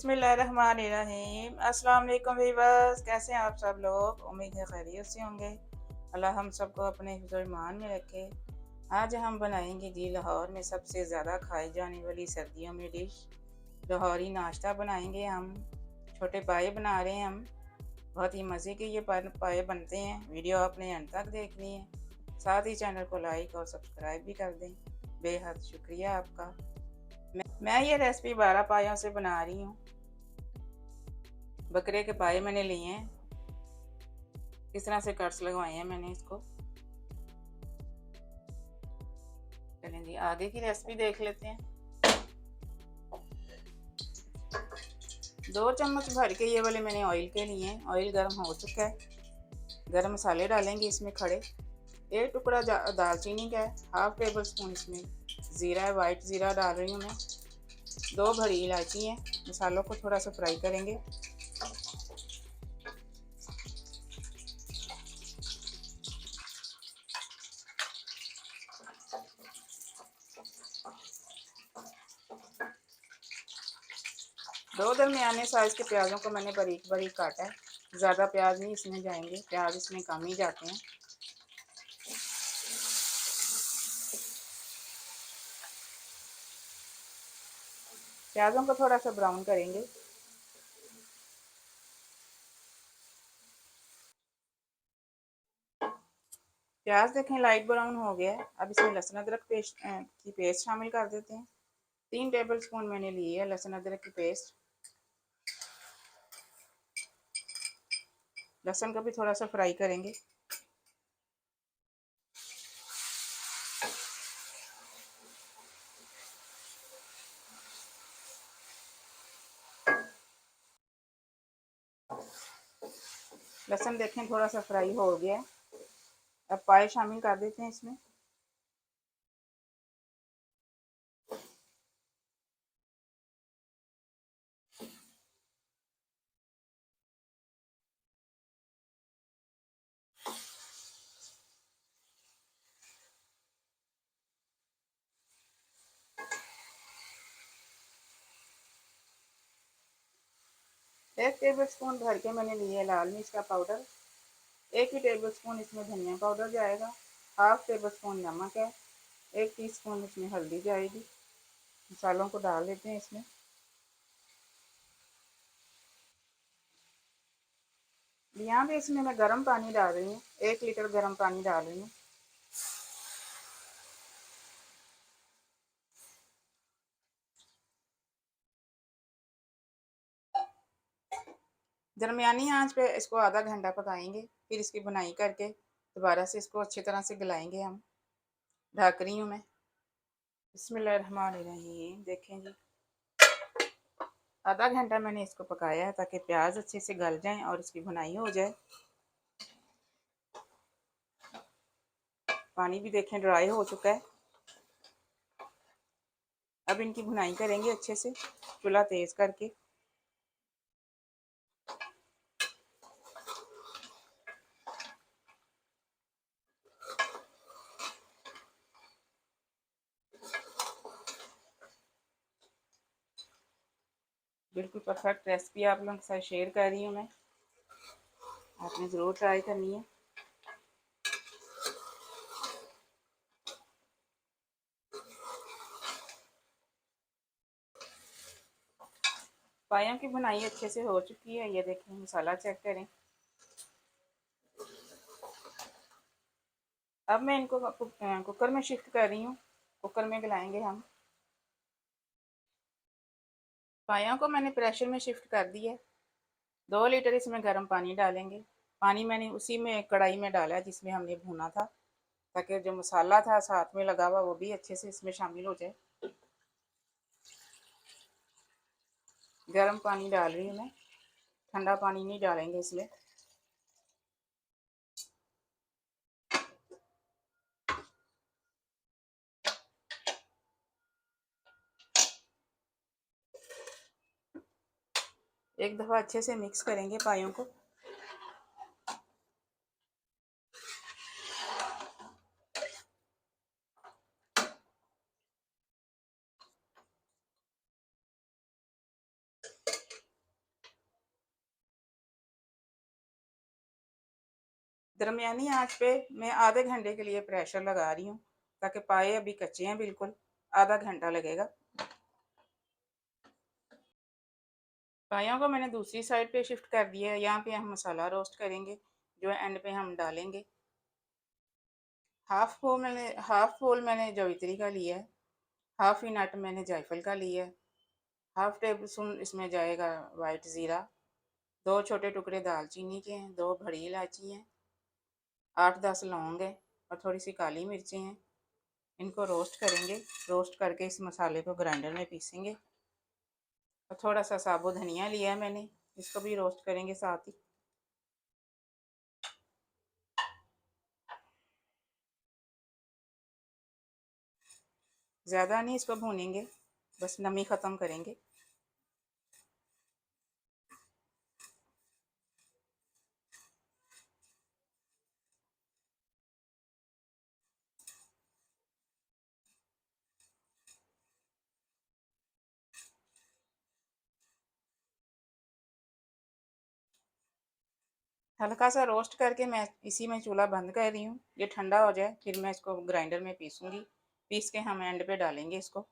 बिस्मिल्लाहिर्रहमानिर्रहीम। अस्सलाम वालेकुम वीवर्स, कैसे हैं आप सब लोग? उम्मीद है खैरियत से होंगे। अल्लाह हम सबको अपने हिफ्ज़-ओ-ईमान में रखे। आज हम बनाएंगे जी लाहौर में सबसे ज़्यादा खाई जाने वाली सर्दियों में डिश लाहौरी नाश्ता बनाएंगे हम। छोटे पाए बना रहे हैं हम। बहुत ही मज़े के ये पाए बनते हैं। वीडियो आपने अंत तक देखनी है। साथ ही चैनल को लाइक और सब्सक्राइब भी कर दें। बेहद शुक्रिया आपका। मैं ये रेसिपी 12 पायों से बना रही हूँ। बकरे के पाए मैंने लिए हैं। इस तरह से कट्स लगवाए हैं मैंने इसको। चलें जी आगे की रेसिपी देख लेते हैं। 2 चम्मच भर के ये वाले मैंने ऑयल के लिए हैं। ऑयल गर्म हो चुका है। गरम मसाले डालेंगे इसमें खड़े। 1 टुकड़ा दालचीनी का है। हाफ टेबल स्पून इसमें ज़ीरा है, वाइट ज़ीरा डाल रही हूँ मैं। 2 बड़ी इलायची है। मसालों को थोड़ा सा फ्राई करेंगे। दो दरमियाने साइज़ के प्याज़ों को मैंने बारीक बारीक काटा है। ज़्यादा प्याज नहीं इसमें जाएंगे, प्याज इसमें कम ही जाते हैं। प्याज़ों को थोड़ा सा ब्राउन करेंगे। प्याज देखें लाइट ब्राउन हो गया है। अब इसमें लहसुन अदरक की पेस्ट शामिल कर देते हैं। 3 टेबल स्पून मैंने लिए है लहसुन अदरक की पेस्ट। लहसुन को भी थोड़ा सा फ्राई करेंगे। लहसुन देखें थोड़ा सा फ्राई हो गया है। अब पाए शामिल कर देते हैं इसमें। एक टेबल स्पून भर के मैंने लिए लाल मिर्च का पाउडर। 1 ही टेबल स्पून इसमें धनिया पाउडर जाएगा। हाफ टेबल स्पून नमक है। 1 टीस्पून इसमें हल्दी जाएगी। मसालों को डाल देते हैं इसमें। यहाँ पे इसमें मैं गर्म पानी डाल रही हूँ। 1 लीटर गर्म पानी डाल रही हूँ। दरमियानी आंच पे इसको आधा घंटा पकाएंगे। फिर इसकी बुनाई करके दोबारा से इसको अच्छी तरह से गलाएंगे हम। ढक रही हूँ मैं। बिस्मिल्लाहिर्रहमानिर्रहीम। देखें जी आधा घंटा मैंने इसको पकाया है ताकि प्याज अच्छे से गल जाएं और इसकी भुनाई हो जाए। पानी भी देखें ड्राई हो चुका है। अब इनकी भुनाई करेंगे अच्छे से चूल्हा तेज़ करके। बिल्कुल परफेक्ट रेसिपी आप लोगों के साथ शेयर कर रही हूँ मैं। आपने ज़रूर ट्राई करनी है। पायों की बुनाई अच्छे से हो चुकी है। ये देखें मसाला चेक करें। अब मैं इनको कुकर में शिफ्ट कर रही हूँ। कुकर में गलाएंगे हम। पायों को मैंने प्रेशर में शिफ्ट कर दिया है। 2 लीटर इसमें गर्म पानी डालेंगे। पानी मैंने उसी में कढ़ाई में डाला है जिसमें हमने भुना था, ताकि जो मसाला था साथ में लगा हुआ वो भी अच्छे से इसमें शामिल हो जाए। गर्म पानी डाल रही हूँ मैं। ठंडा पानी नहीं डालेंगे इसमें। एक दफ़ा अच्छे से मिक्स करेंगे पायों को। दरमियानी आंच पे मैं आधे घंटे के लिए प्रेशर लगा रही हूँ, ताकि पाए अभी कच्चे हैं बिल्कुल। आधा घंटा लगेगा। पायों को मैंने दूसरी साइड पे शिफ्ट कर दिया है। यहाँ पे हम मसाला रोस्ट करेंगे, जो एंड पे हम डालेंगे। हाफ फूल मैंने जवित्री का लिया है। हाफ ही नट मैंने जायफल का लिया है। हाफ टेबल स्पून इसमें जाएगा वाइट ज़ीरा। 2 छोटे टुकड़े दालचीनी के हैं, 2 बड़ी इलायची हैं, 8-10 लौंग है और थोड़ी सी काली मिर्ची हैं। इनको रोस्ट करेंगे। रोस्ट करके इस मसाले को ग्राइंडर में पीसेंगे। और थोड़ा सा साबुत धनिया लिया है मैंने, इसको भी रोस्ट करेंगे साथ ही। ज़्यादा नहीं इसको भूनेंगे, बस नमी ख़त्म करेंगे। हल्का सा रोस्ट करके मैं इसी में चूल्हा बंद कर रही हूँ। ये ठंडा हो जाए फिर मैं इसको ग्राइंडर में पीसूँगी। पीस के हम एंड पे डालेंगे इसको।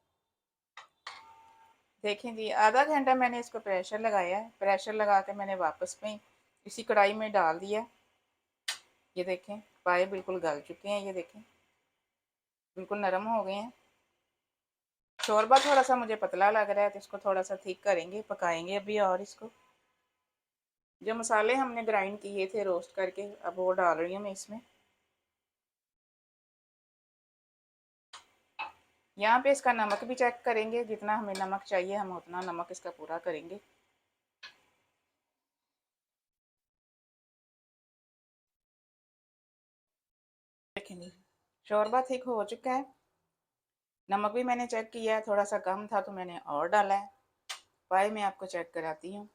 देखें जी, आधा घंटा मैंने इसको प्रेशर लगाया है। प्रेशर लगा के मैंने वापस में इसी कढ़ाई में डाल दिया। ये देखें, पाए बिल्कुल गल चुके हैं। ये देखें, बिल्कुल नरम हो गए हैं। शोरबा थोड़ा सा मुझे पतला लग रहा है, तो इसको थोड़ा सा थिक करेंगे, पकाएंगे अभी। और इसको जो मसाले हमने ग्राइंड किए थे रोस्ट करके, अब वो डाल रही हूँ मैं इसमें। यहाँ पे इसका नमक भी चेक करेंगे। जितना हमें नमक चाहिए हम उतना नमक इसका पूरा करेंगे। देखेंगे, शोरबा थिक हो चुका है। नमक भी मैंने चेक किया है, थोड़ा सा कम था तो मैंने और डाला है। पाए मैं आपको चेक कराती हूँ।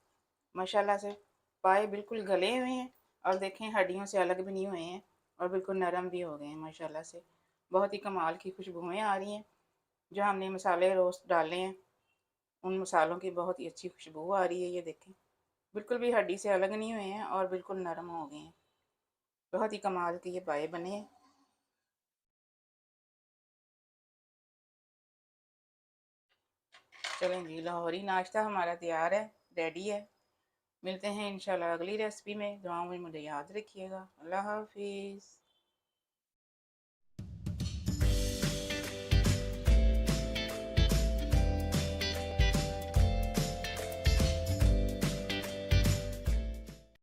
माशाल्लाह से पाए बिल्कुल गले हुए हैं और देखें हड्डियों से अलग भी नहीं हुए हैं और बिल्कुल नरम भी हो गए हैं माशाल्लाह से। बहुत ही कमाल की खुशबुएँ आ रही हैं। जो हमने मसाले रोस्ट डाले हैं, उन मसालों की बहुत ही अच्छी खुशबू आ रही है। ये देखें, बिल्कुल भी हड्डी से अलग नहीं हुए हैं और बिल्कुल नरम हो गए हैं। बहुत ही कमाल के ये पाए बने हैं। चलें जी, लाहौरी नाश्ता हमारा तैयार है, रेडी है। मिलते हैं इंशाल्लाह अगली रेसिपी में। दुआओं में मुझे याद रखिएगा। अल्लाह हाफिज़।